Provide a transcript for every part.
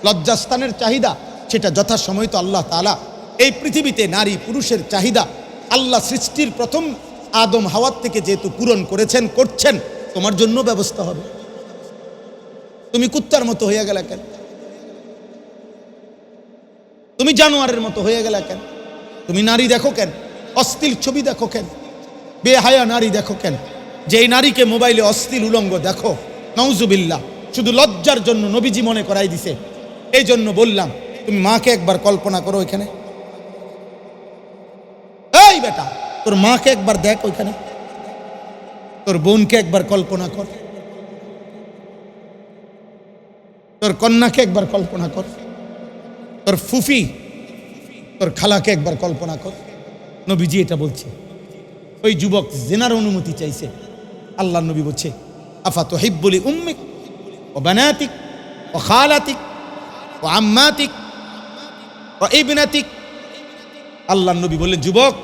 লজ্জাস্থানের চাহিদা, সেটা যথাসময় তো আল্লাহ তাআলা এই পৃথিবীতে নারী পুরুষের চাহিদা আল্লাহ সৃষ্টির প্রথম আদম হাওয়ার থেকে যেহেতু পূরণ করেছেন, করছেন, তোমার জন্য ব্যবস্থা হবে। তুমি কুত্তার মতো হয়ে গেলে কেন? তুমি জানোয়ারের মতো হয়ে গেলে কেন? তুমি নারী দেখো কেন? অশ্লীল ছবি দেখো কেন? বেহায়া নারী দেখো কেন? যেই নারীকে মোবাইলে অশ্লীল উলঙ্গ দেখো, নাউজুবিল্লাহ, শুধু লজ্জার জন্য নবীজি মনে করাই দিছে। এই জন্য বললাম, তুমি মাকে একবার কল্পনা করো ওইখানে। এই বেটা, তোর মাকে একবার দেখ ওইখানে, তোর বোনকে একবার কল্পনা কর, তোর কন্যাকে একবার কল্পনা কর, তোর ফুফি, তোর খালাকে একবার কল্পনা কর। নবীজি এটা বলছে। ওই যুবক জেনার অনুমতি চাইছে, আল্লাহ নবী বলছে, আফা তুহিব্বুলি উম্মিক ওয়া বানাতিক ওয়া খালাতিক ওয়া আম্মাতিক ওয়া ইবনাতিক। আল্লাহ নবী বললেন, যুবক,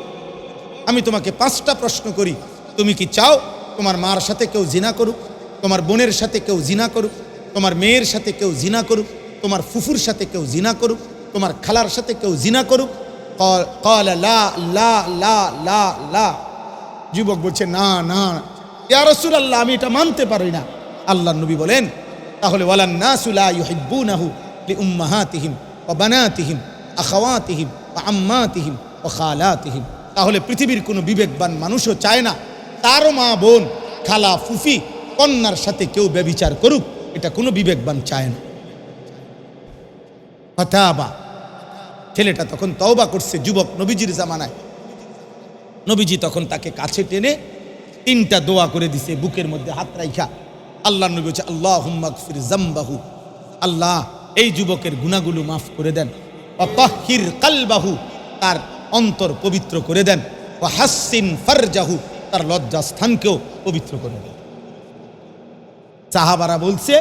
আমি তোমাকে 5টা প্রশ্ন করি, তুমি কি চাও তোমার মার সাথে কেউ জিনা করুক, তোমার বোনের সাথে কেউ জিনা করুক, তোমার মেয়ের সাথে কেউ জিনা করুক, তোমার ফুফুর সাথে কেউ জিনা করুক, তোমার খালার সাথে কেউ জিনা করুক? ক্বালা লা লা লা লা লা। যুবক বলছে, না না ইয়া রাসূলুল্লাহ, আমি এটা মানতে পারি না। আল্লাহ নবী বলেন, তাহলে ওয়ালান নাসু লা ইউহিব্বুনাহু লিউম্মাহাতিহিম ওয়া বানাতিহিম আখাওয়াতিহিম ওয়া আম্মাতিহিম ওয়া খালাতিহিম। তাহলে পৃথিবীর কোনো বিবেকবান মানুষও চায় না তার মা, বোন, খালা, ফুফি, কন্যার সাথে কেউ ব্যভিচার করুক। এটা কোনো বিবেকবান চায় না। ফাতাবা, ছেলেটা তখন তওবা করছে। যুবক নবীজির জামানায়, নবীজি তখন তাকে কাছে টেনে 3টা দোয়া করে দিছে, বুকের মধ্যে হাত রাইখা। আল্লাহ নবী বলছে, আল্লাহুম্মা গফির যামবাহু, আল্লাহ এই যুবকের গুনাহগুলো মাফ করে দেন। ওয়া তাহহির কলবাহু, তার অন্তর পবিত্র করে দেন। ওয়া হাসসিন ফারজাহু, তার লজ্জা স্থানকেও পবিত্র করে দেন। সাহাবারা বলছে,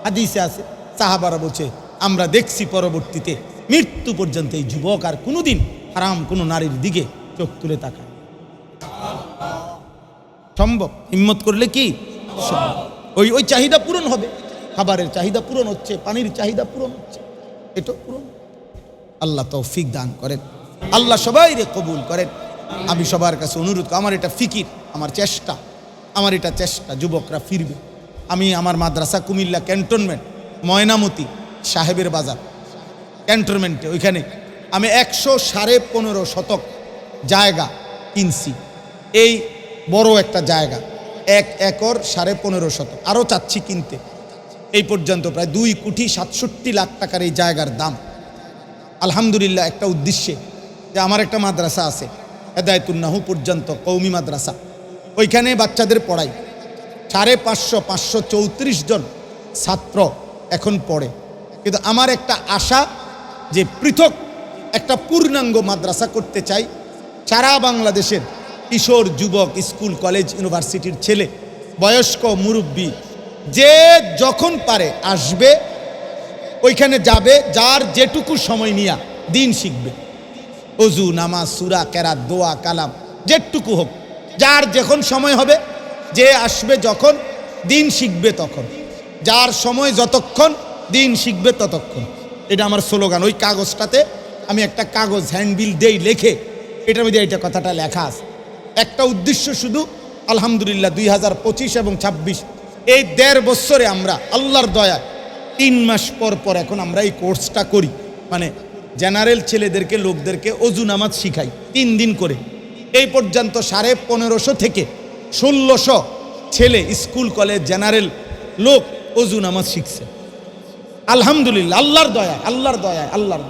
হাদিসে আছে, সাহাবারা বলছে, আমরা দেখছি পরবর্তীতে মৃত্যু পর্যন্ত এই যুবক আর কোনোদিন হারাম কোনো নারীর দিকে চোখ তুলে তাকায়। সম্ভব, হিম্মত করলে কি ওই চাহিদা পূরণ হবে। খাবারের চাহিদা পূরণ হচ্ছে, পানির চাহিদা পূরণ হচ্ছে, এটা পূরণ। আল্লাহ তৌফিক দান করেন, আল্লাহ সবাইরে কবুল করেন। আমি সবার কাছে অনুরোধ, আমার এটা ফিকির, আমার চেষ্টা, আমার এটা চেষ্টা, যুবকরা ফিরবে। আমি আমার মাদ্রাসা কুমিল্লা ক্যান্টনমেন্ট, ময়নামতি সাহেবের বাজার ক্যান্টনমেন্টে, ওইখানে আমি 115.5 শতক জায়গা কিনছি। এই বড় একটা জায়গা, 1 একর 15.5 শতক, আরও চাচ্ছি কিনতে। এই পর্যন্ত প্রায় 2,67 লাখ টাকার এই জায়গার দাম। আলহামদুলিল্লাহ, একটা উদ্দেশ্যে যে আমার একটা মাদ্রাসা আছে, হেদায়েতুন্নাহু পর্যন্ত কওমি মাদ্রাসা, ওইখানে বাচ্চাদের পড়াই। 534 জন ছাত্র এখন পড়ে। কিন্তু আমার একটা আশা যে পৃথক একটা পূর্ণাঙ্গ মাদ্রাসা করতে চাই। সারা বাংলাদেশের কিশোর, যুবক, স্কুল, কলেজ, ইউনিভার্সিটির ছেলে, বয়স্ক, মুরব্বী, যে যখন পারে আসবে, ওইখানে যাবে, যার যেটুকু সময় নিয়ে দিন শিখবে। ওযু, নামাজ, সূরা, কেরাত, দোয়া, কালাম, যেটুকু হোক, যার যখন সময় হবে, যে আসবে যখন, দিন শিখবে তখন, যার সময় যতক্ষণ, দিন শিখবে ততক্ষণ। এটা আমার স্লোগান। ওই কাগজটাতে আমি একটা কাগজ হ্যান্ডবিল দেই লেখে, এটার মধ্যে এইটা কথাটা লেখা আছে। একটা উদ্দেশ্য শুধু, আলহামদুলিল্লাহ 2025 এবং 26 এই 1.5 বছরে আমরা আল্লাহর দয়ায় 3 মাস পর পর এখন আমরা এই কোর্সটা করি। মানে জেনারেল ছেলেদেরকে, লোকদেরকে ওযু নামাজ শিখাই 3 দিন করে। এই পর্যন্ত 1550 থেকে 1600 ছেলে, স্কুল, কলেজ, জেনারেল লোক ওযু নামাজ শিখছে। আলহামদুলিল্লাহ, আল্লাহর দয়ায়, আল্লাহর দয়ায়, আল্লাহর